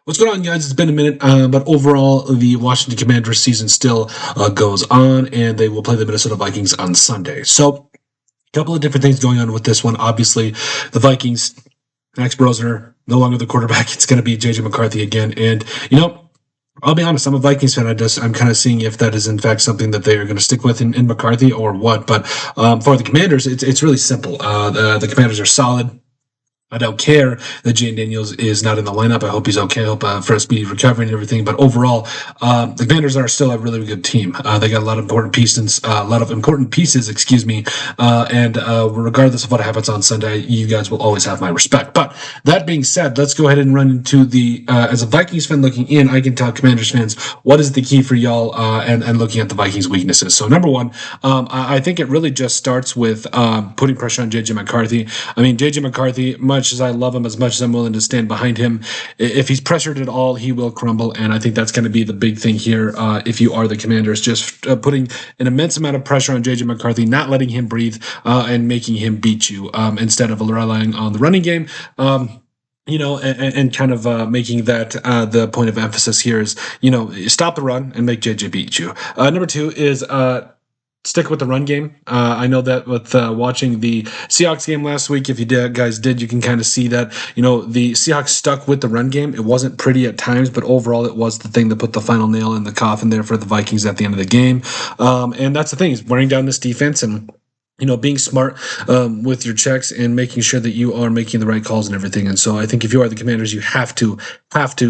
What's going on, guys? It's been a minute, but overall, the Washington Commanders season still goes on, and they will play the Minnesota Vikings on Sunday. So, a couple of different things going on with this one. Obviously, the Vikings, Max Brosner, no longer the quarterback. It's going to be J.J. McCarthy again. And, I'll be honest, I'm a Vikings fan. I'm kind of seeing if that is, in fact, something that they are going to stick with in McCarthy or what. But for the Commanders, it's really simple. The Commanders are solid. I don't care that Jane Daniels is not in the lineup. I hope he's okay. I hope for a speedy recovery and everything. But overall, the Commanders are still a really good team. They got a lot of important pieces. And regardless of what happens on Sunday, you guys will always have my respect. But that being said, let's go ahead and run into the. As a Vikings fan looking in, I can tell Commanders fans what is the key for y'all and looking at the Vikings' weaknesses. So number one, I think it really just starts with putting pressure on J.J. McCarthy. I mean, J.J. McCarthy, much as I love him, as much as I'm willing to stand behind him, if he's pressured at all, he will crumble. And I think that's going to be the big thing here. If you are the Commanders, just putting an immense amount of pressure on J.J. McCarthy, not letting him breathe, and making him beat you instead of relying on the running game. And kind of making that the point of emphasis here is, stop the run and make JJ beat you. Number two is stick with the run game. I know that with watching the Seahawks game last week, if you guys did, you can kind of see that, the Seahawks stuck with the run game. It wasn't pretty at times, but overall it was the thing that put the final nail in the coffin there for the Vikings at the end of the game. And that's the thing, is wearing down this defense and being smart with your checks and making sure that you are making the right calls and everything. And so I think if you are the Commanders, you have to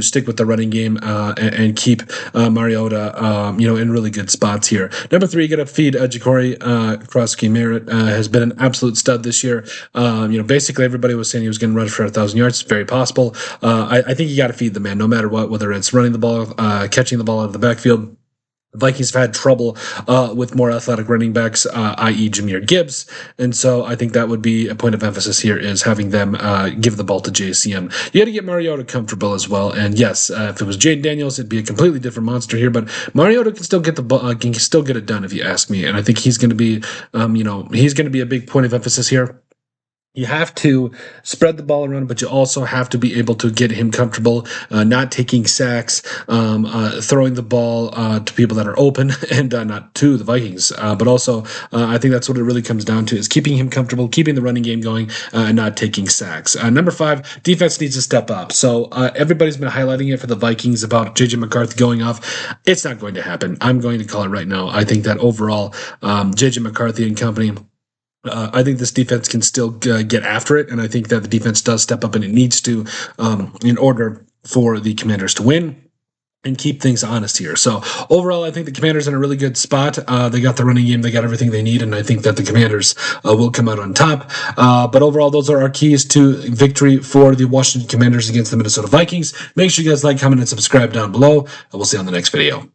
stick with the running game and keep Mariota, in really good spots here. Number three, you got to feed Ja'Cory Krosky-Merritt. Has been an absolute stud this year. Basically everybody was saying he was going to run for 1,000 yards. It's very possible. I think you got to feed the man no matter what, whether it's running the ball, catching the ball out of the backfield. The Vikings have had trouble with more athletic running backs, i.e. Jahmyr Gibbs. And so I think that would be a point of emphasis here, is having them give the ball to JCM. You got to get Mariota comfortable as well. And yes, if it was Jane Daniels, it'd be a completely different monster here. But Mariota can still get the ball, can still get it done, if you ask me. And I think he's going to be, he's going to be a big point of emphasis here. You have to spread the ball around, but you also have to be able to get him comfortable, not taking sacks, throwing the ball to people that are open, and not to the Vikings. But also, I think that's what it really comes down to, is keeping him comfortable, keeping the running game going, and not taking sacks. Number five, defense needs to step up. So everybody's been highlighting it for the Vikings about J.J. McCarthy going off. It's not going to happen. I'm going to call it right now. I think that overall, J.J. McCarthy and company, I think this defense can still get after it, and I think that the defense does step up, and it needs to, in order for the Commanders to win and keep things honest here. So overall, I think the Commanders are in a really good spot. They got the running game, they got everything they need, and I think that the Commanders will come out on top. But overall, those are our keys to victory for the Washington Commanders against the Minnesota Vikings. Make sure you guys like, comment, and subscribe down below, and we'll see you on the next video.